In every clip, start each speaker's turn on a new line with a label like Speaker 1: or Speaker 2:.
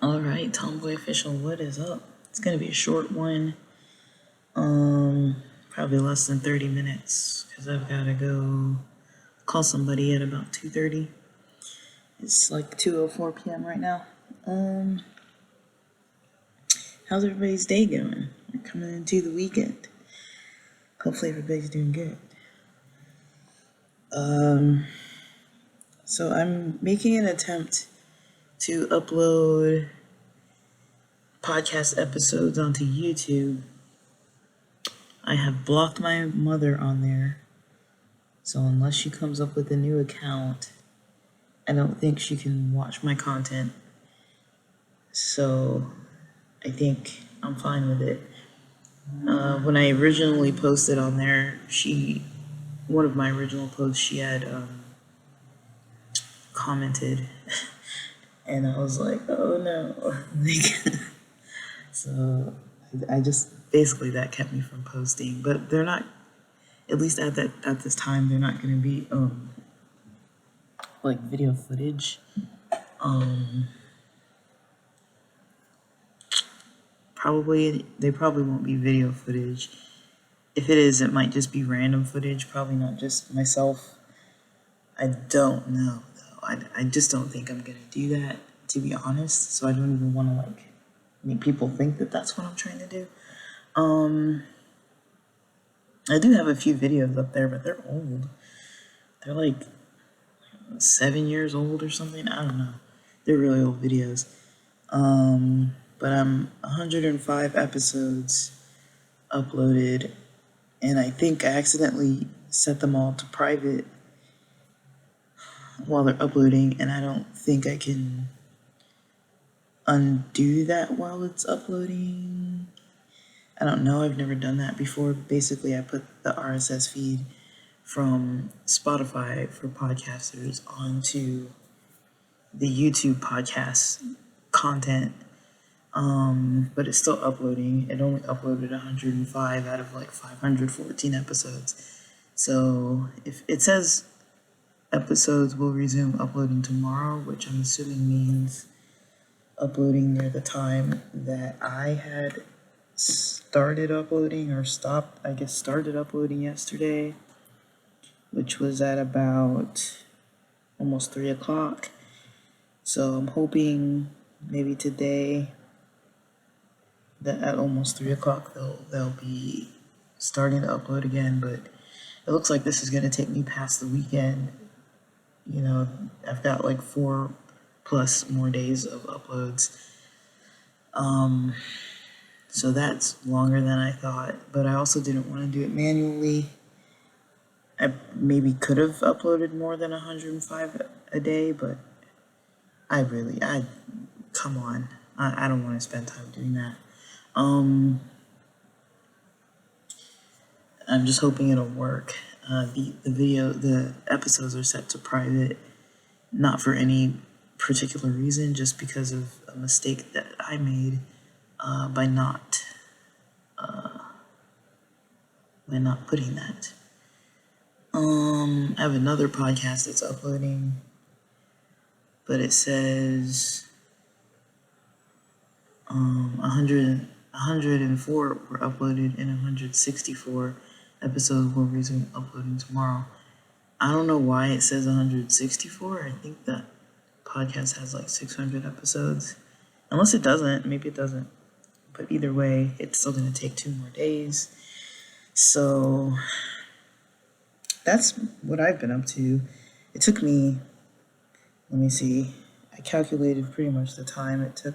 Speaker 1: Alright, Tomboy Official, what is up? It's gonna be a short one. Probably less than 30 minutes, because I've gotta go call somebody at about 2:30. It's like 2:04 p.m. right now. How's everybody's day going? We're coming into the weekend. Hopefully everybody's doing good. So I'm making an attempt to upload podcast episodes onto YouTube. I have blocked my mother on there, so unless she comes up with a new account, I don't think she can watch my content. So I think I'm fine with it. When I originally posted on there, one of my original posts, she had commented, and I was like, oh no. So I just, basically that kept me from posting, but they're not, at least at this time, they're not going to be like video footage. They probably won't be video footage. If it is, it might just be random footage, probably not just myself. I don't know though. I just don't think I'm gonna do that, to be honest. So I don't even want to make people think that that's what I'm trying to do. I do have a few videos up there, but they're old. They're like 7 years old or something. I don't know. They're really old videos. But I'm 105 episodes uploaded, and I think I accidentally set them all to private while they're uploading, and I don't think I can undo that while it's uploading. I don't know, I've never done that before. Basically, I put the RSS feed from Spotify for podcasters onto the YouTube podcast content, but it's still uploading. It only uploaded 105 out of like 514 episodes. So if it says episodes will resume uploading tomorrow, which I'm assuming means uploading near the time that I had started uploading, or started uploading yesterday, which was at about almost 3 o'clock. So I'm hoping maybe today that at almost 3 o'clock they'll be starting to upload again, but it looks like this is going to take me past the weekend. You know, I've got like 4 plus more days of uploads. So that's longer than I thought, but I also didn't want to do it manually. I maybe could have uploaded more than 105 a day, but come on. I don't want to spend time doing that. I'm just hoping it'll work. The episodes are set to private, not for any particular reason, just because of a mistake that I made by not putting that. I have another podcast that's uploading, but it says 104 were uploaded and 164 episodes will resume uploading tomorrow. I don't know why it says 164. I think that podcast has like 600 episodes. Unless it doesn't. Maybe it doesn't. But either way, it's still going to take 2 more days. So that's what I've been up to. It took me, let me see, I calculated pretty much the time it took.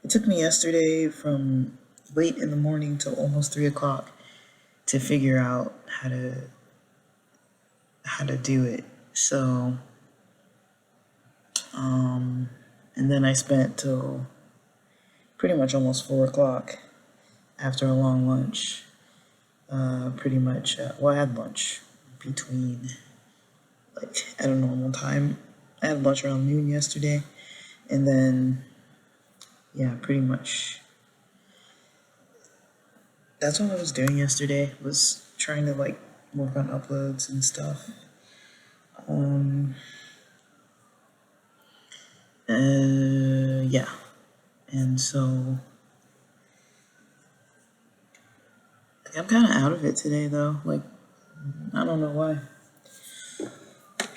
Speaker 1: It took me yesterday from late in the morning till almost 3 o'clock to figure out how to do it. So, and then I spent till pretty much almost 4 o'clock after a long lunch. Pretty much, I had lunch between, at a normal time. I had lunch around noon yesterday, and then, yeah, pretty much that's all I was doing yesterday, was trying to work on uploads and stuff. Yeah. And so I'm kind of out of it today, though. Like, I don't know why.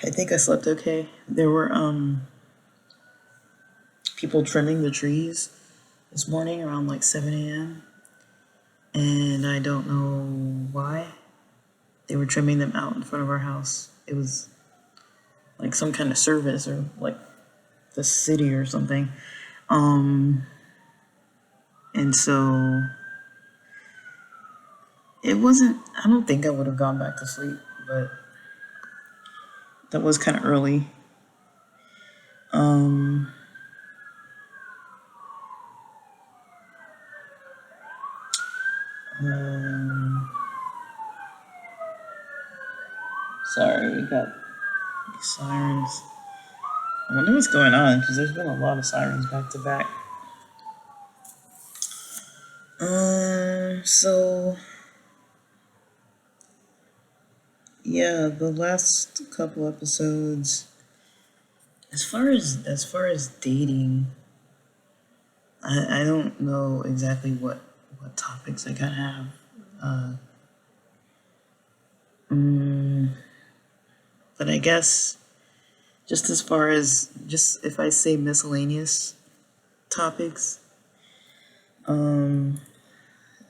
Speaker 1: I think I slept okay. There were people trimming the trees this morning around like 7 a.m. And I don't know why. They were trimming them out in front of our house. It was like some kind of service or like the city or something. And so it wasn't, I don't think I would have gone back to sleep, but that was kind of early. Um, um, Sorry, we got sirens. I wonder what's going on because there's been a lot of sirens back to back. So yeah, the last couple episodes, as far as dating, I don't know exactly what topics I kind of have. But I guess just as far as just if I say miscellaneous topics, I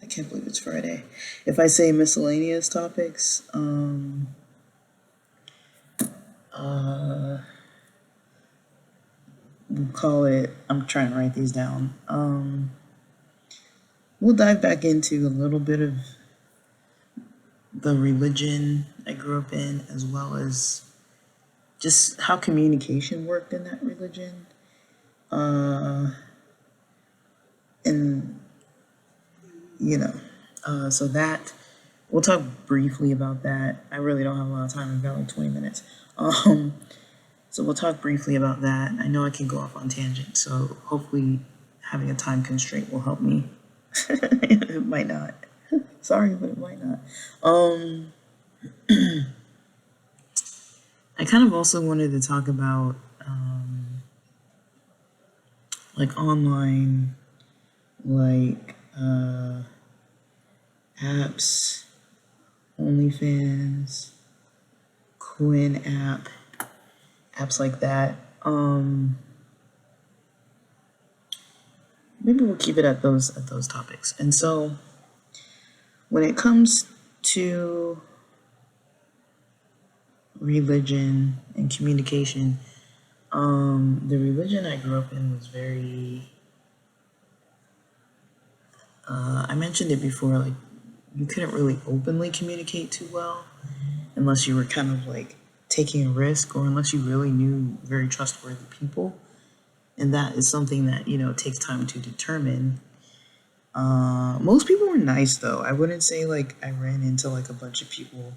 Speaker 1: can't believe it's Friday. If I say miscellaneous topics, we'll call it. I'm trying to write these down. We'll dive back into a little bit of the religion I grew up in, as well as just how communication worked in that religion. And, so that, we'll talk briefly about that. I really don't have a lot of time. I've got like 20 minutes. So we'll talk briefly about that. I know I can go off on tangents, so hopefully having a time constraint will help me. It might not. Sorry, but it might not. I kind of also wanted to talk about like online, like apps, OnlyFans, Quinn app, apps like that. Maybe we'll keep it at those topics. And so when it comes to religion and communication, the religion I grew up in was very I mentioned it before, like you couldn't really openly communicate too well unless you were kind of like taking a risk or unless you really knew very trustworthy people. And that is something that, takes time to determine. Most people were nice though. I wouldn't say like I ran into like a bunch of people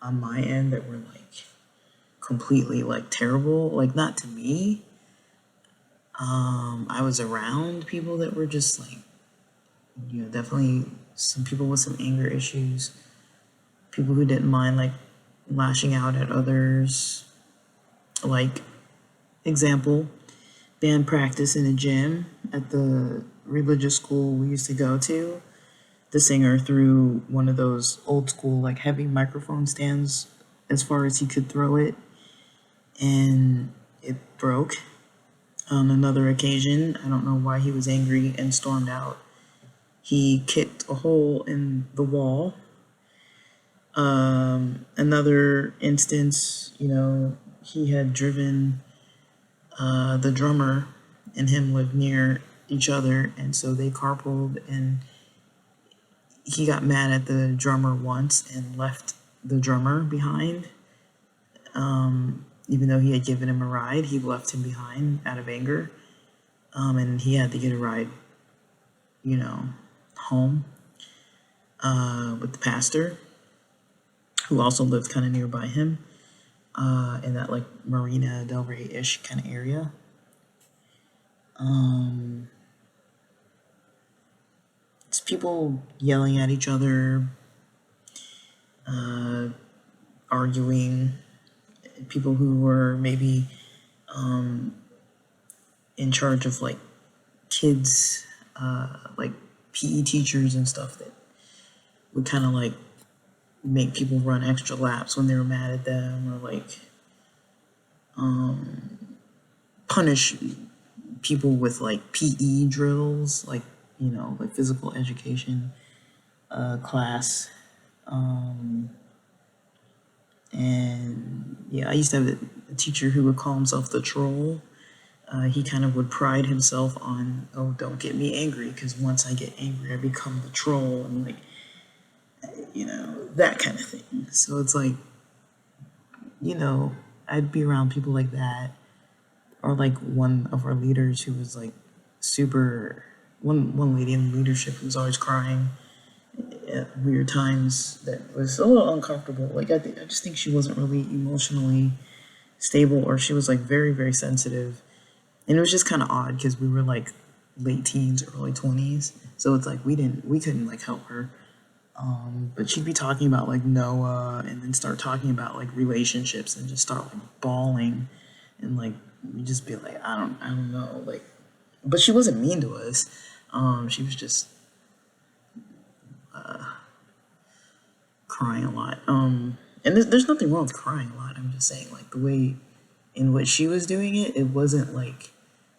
Speaker 1: on my end that were like completely like terrible. Like not to me. I was around people that were just like, definitely some people with some anger issues, people who didn't mind like lashing out at others. Like, example, band practice in a gym at the religious school we used to go to. The singer threw one of those old school, like heavy microphone stands as far as he could throw it, and it broke. On another occasion, I don't know why he was angry and stormed out. He kicked a hole in the wall. Another instance, he had driven the drummer and him lived near each other, and so they carpooled, and he got mad at the drummer once and left the drummer behind. Even though he had given him a ride, he left him behind out of anger, and he had to get a ride, home with the pastor, who also lived kind of nearby him, in that like Marina Del Rey-ish kind of area. It's people yelling at each other, arguing, people who were maybe in charge of like kids, like PE teachers and stuff that would kind of like make people run extra laps when they were mad at them, or like punish people with like PE drills, like, you know, like physical education class. And yeah, I used to have a teacher who would call himself the troll. He kind of would pride himself on, oh, don't get me angry, because once I get angry, I become the troll, and like, you know, that kind of thing. So it's like, you know, I'd be around people like that, or like one of our leaders who was like super, one lady in leadership who was always crying at weird times, that was a little uncomfortable. Like I just think she wasn't really emotionally stable, or she was like very, very sensitive. And it was just kind of odd because we were like late teens, early 20s. So it's like we couldn't like help her. But she'd be talking about like Noah, and then start talking about like relationships, and just start like bawling, and like we just be like, I don't know, like. But she wasn't mean to us. She was just crying a lot. And there's nothing wrong with crying a lot. I'm just saying, like, the way in which she was doing it, it wasn't like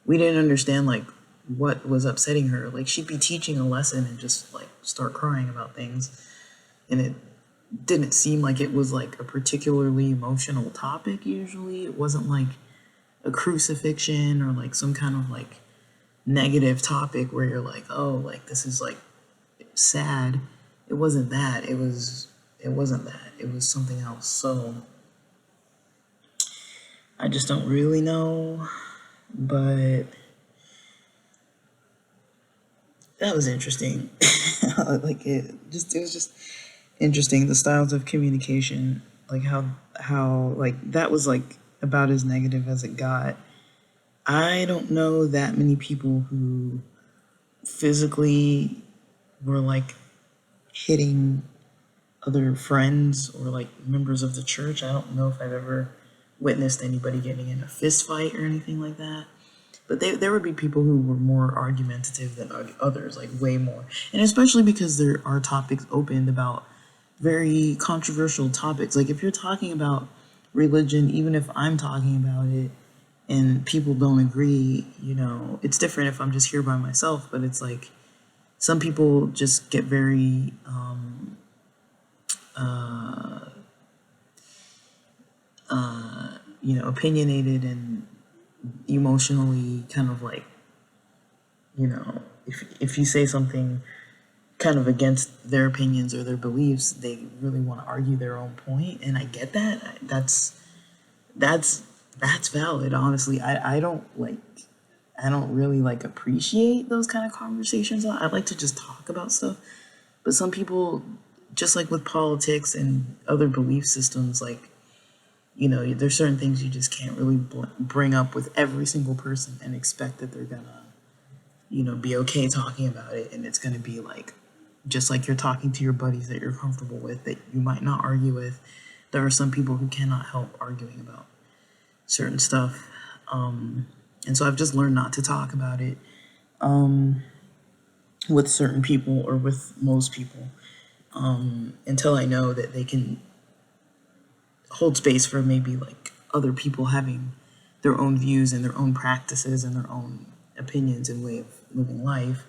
Speaker 1: we didn't understand like what was upsetting her. Like, she'd be teaching a lesson and just like start crying about things, and it didn't seem like it was like a particularly emotional topic. Usually it wasn't like a crucifixion or like some kind of like negative topic where you're like, oh, like this is like sad. It wasn't that. It wasn't that. It was something else. So I just don't really know, but that was interesting. Like it was just interesting, the styles of communication, like how like that was like about as negative as it got. I don't know that many people who physically were like hitting other friends or like members of the church. I don't know if I've ever witnessed anybody getting in a fist fight or anything like that. But there would be people who were more argumentative than others, like way more. And especially because there are topics opened about very controversial topics. Like if you're talking about religion, even if I'm talking about it and people don't agree, you know, it's different if I'm just here by myself, but it's like some people just get very you know, opinionated and emotionally kind of like, you know, if you say something kind of against their opinions or their beliefs, they really want to argue their own point, and I get that. That's valid. Honestly, I don't really like appreciate those kind of conversations. I like to just talk about stuff, but some people, just like with politics and other belief systems, like, you know, there's certain things you just can't really bring up with every single person and expect that they're gonna, you know, be okay talking about it, and it's gonna be like just like you're talking to your buddies that you're comfortable with, that you might not argue with. There are some people who cannot help arguing about certain stuff, and so I've just learned not to talk about it with certain people or with most people until I know that they can hold space for maybe like other people having their own views and their own practices and their own opinions and way of living life.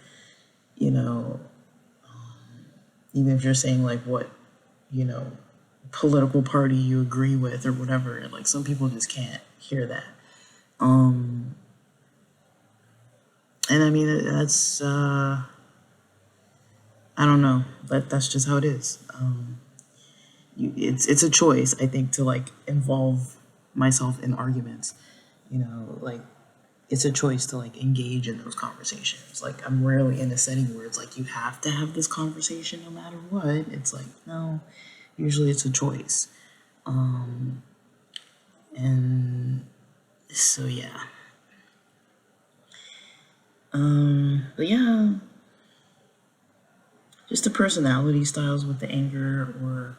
Speaker 1: You know, even if you're saying like what, you know, political party you agree with or whatever, like some people just can't hear that. And I mean, that's I don't know, that's just how it is. It's a choice, I think, to like involve myself in arguments. You know, like it's a choice to like engage in those conversations. Like I'm rarely in a setting where it's like you have to have this conversation no matter what. It's like no, usually it's a choice. And so yeah. But yeah, just the personality styles with the anger, or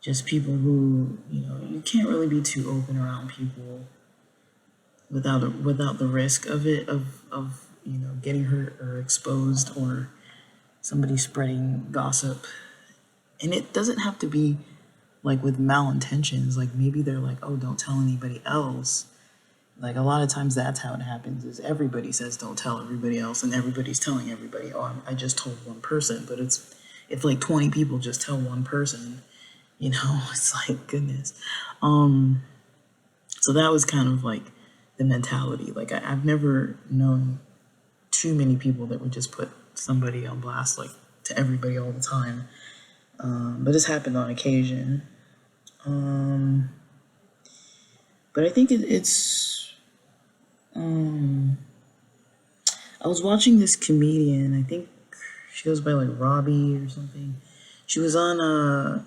Speaker 1: just people who, you know, you can't really be too open around people without the risk of it, of getting hurt or exposed, or somebody spreading gossip. And it doesn't have to be like with malintentions. Like maybe they're like, oh, don't tell anybody else. Like a lot of times that's how it happens, is everybody says don't tell everybody else, and everybody's telling everybody, oh, I just told one person. But it's if like 20 people just tell one person, it's like, goodness. So that was kind of like the mentality. Like I've never known too many people that would just put somebody on blast like to everybody all the time. But it's happened on occasion. But I think it's. I was watching this comedian. I think she goes by like Robbie or something. She was on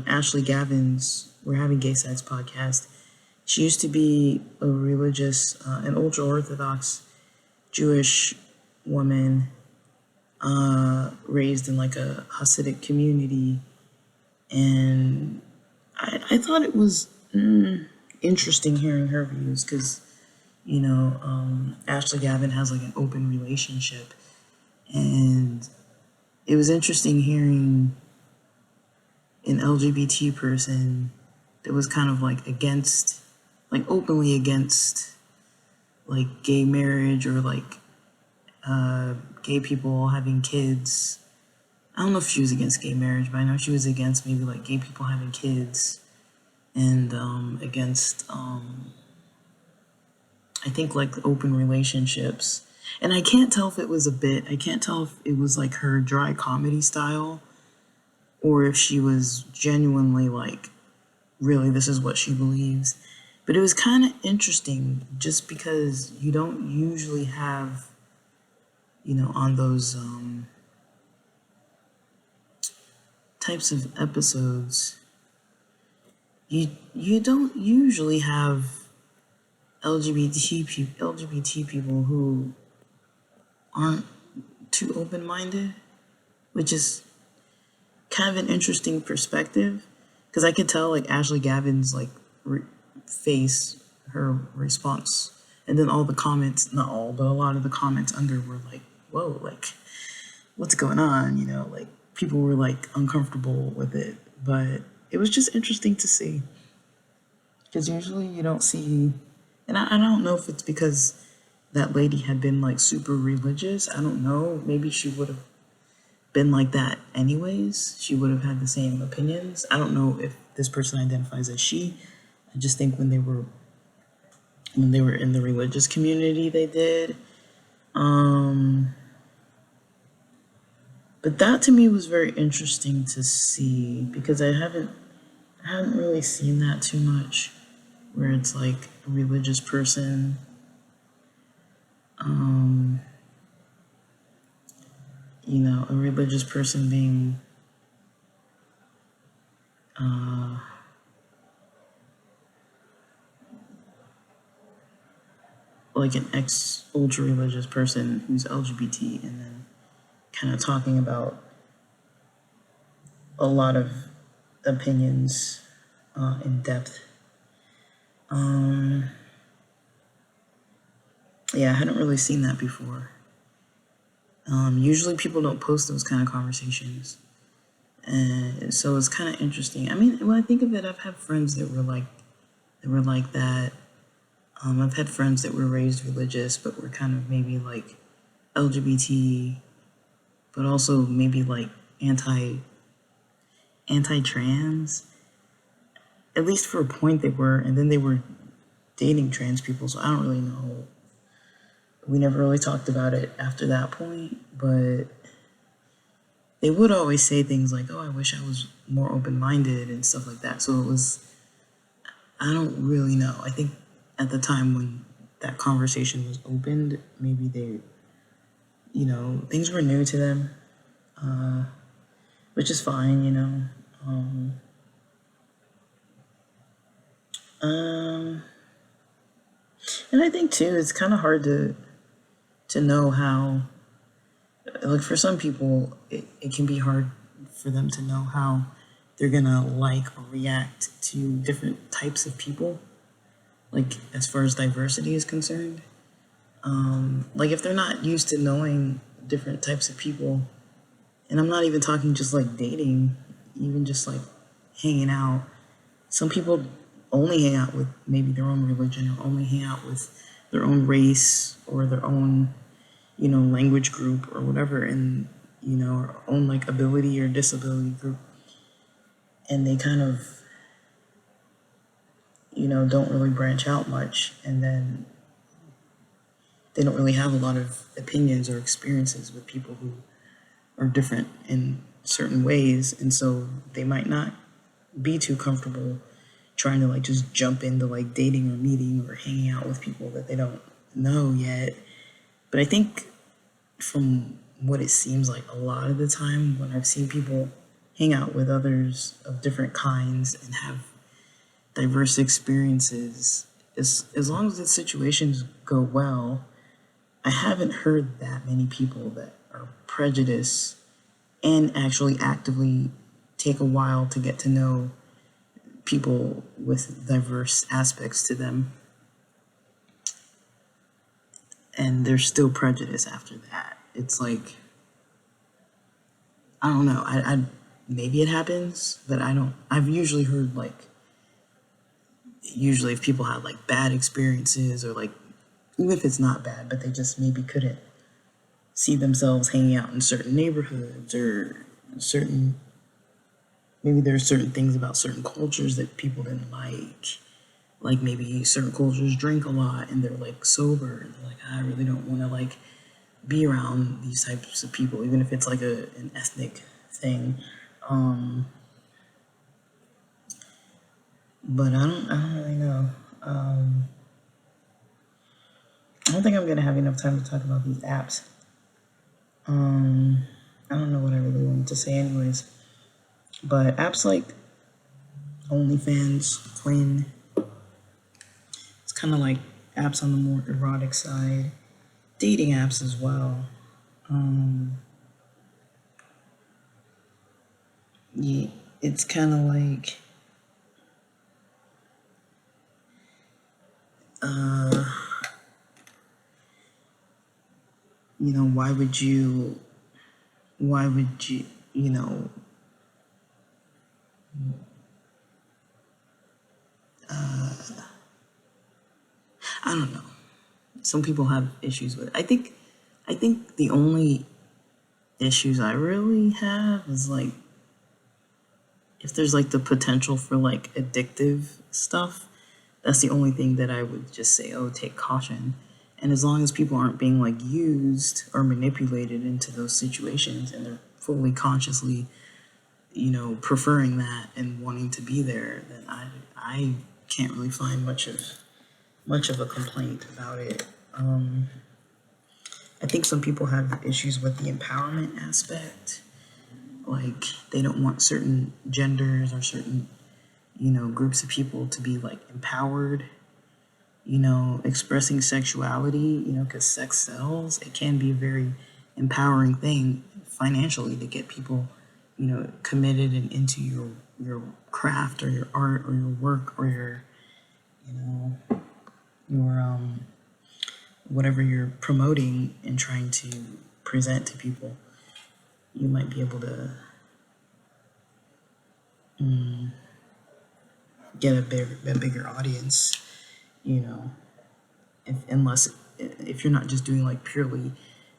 Speaker 1: Ashley Gavin's We're Having Gay Sex podcast. She used to be a religious, an ultra Orthodox Jewish woman, raised in like a Hasidic community, and I thought it was interesting hearing her views because, Ashley Gavin has like an open relationship, and it was interesting hearing an LGBT person that was kind of like against, like openly against, like gay marriage or like gay people having kids. I don't know if she was against gay marriage, but I know she was against maybe like gay people having kids, and against I think like open relationships. And I can't tell if it was a bit. I can't tell if it was like her dry comedy style, or if she was genuinely like, really, this is what she believes. But it was kind of interesting just because you don't usually have, on those types of episodes, you don't usually have LGBT people who aren't too open-minded, which is kind of an interesting perspective, because I could tell like Ashley Gavin's like face, her response, and then all the comments, not all, but a lot of the comments under were like, whoa, like what's going on, like people were like uncomfortable with it. But it was just interesting to see, because usually you don't see, and I don't know if it's because that lady had been like super religious. I don't know. Maybe she would have been like that anyways. She would have had the same opinions. I don't know if this person identifies as she. I just think when they were in the religious community, they did. But that to me was very interesting to see, because I haven't really seen that too much, where it's like a religious person a religious person being like an ultra religious person who's LGBT, and then kind of talking about a lot of opinions in depth. Yeah, I hadn't really seen that before. Usually people don't post those kind of conversations. And so it's kind of interesting. I mean, when I think of it, I've had friends that were like that. I've had friends that were raised religious, but were kind of maybe like LGBT, but also maybe like anti-trans. At least for a point they were, and then they were dating trans people, so I don't really know. We never really talked about it after that point, but they would always say things like, oh, I wish I was more open-minded and stuff like that. So it was, I don't really know. I think at the time when that conversation was opened, maybe they, things were new to them, which is fine, and I think too, it's kind of hard to know how, like for some people, it can be hard for them to know how they're gonna like or react to different types of people, like as far as diversity is concerned. Like if they're not used to knowing different types of people, and I'm not even talking just like dating, even just like hanging out. Some people only hang out with maybe their own religion, or only hang out with their own race or their own, language group or whatever, and, or own like ability or disability group. And they kind of, don't really branch out much. And then they don't really have a lot of opinions or experiences with people who are different in certain ways. And so they might not be too comfortable trying to like just jump into like dating or meeting or hanging out with people that they don't know yet. But I think from what it seems like a lot of the time when I've seen people hang out with others of different kinds and have diverse experiences, as long as the situations go well, I haven't heard that many people that are prejudiced and actually actively take a while to get to know people with diverse aspects to them. And there's still prejudice after that. It's like, I don't know. I maybe it happens, but I don't. I've usually heard like, usually if people had like bad experiences or like, even if it's not bad, but they just maybe couldn't see themselves hanging out in certain neighborhoods or certain, maybe there's certain things about certain cultures that people didn't like. Like maybe certain cultures drink a lot and they're like sober and they're like, I really don't want to like be around these types of people, even if it's like an ethnic thing. But I don't really know. I don't think I'm gonna have enough time to talk about these apps. I don't know what I really wanted to say anyways. But apps like OnlyFans, Quinn, it's kind of like apps on the more erotic side. Dating apps as well. Yeah, it's kind of like why would you, I don't know. Some people have issues with it. I think the only issues I really have is like if there's like the potential for like addictive stuff, that's the only thing that I would just say, oh, take caution. And as long as people aren't being like used or manipulated into those situations and they're fully consciously, preferring that and wanting to be there, then I can't really find much of a complaint about it. I think some people have issues with the empowerment aspect. Like they don't want certain genders or certain, groups of people to be like empowered, expressing sexuality, because sex sells. It can be a very empowering thing financially to get people, committed and into your craft or your art or your work or your whatever you're promoting and trying to present to people. You might be able to get a bigger audience, if you're not just doing like purely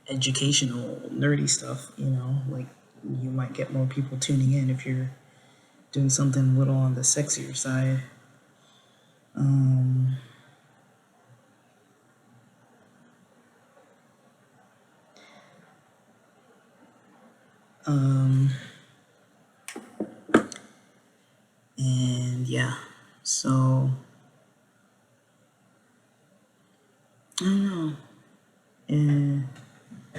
Speaker 1: educational nerdy stuff, like you might get more people tuning in if you're doing something a little on the sexier side. And yeah, so I don't know. And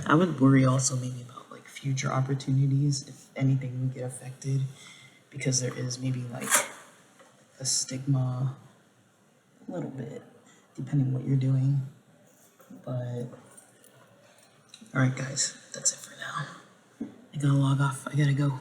Speaker 1: I would worry also maybe about like future opportunities if anything would get affected because there is maybe like a stigma a little bit depending what you're doing. But all right, guys, that's it for now. I gotta log off. I gotta go.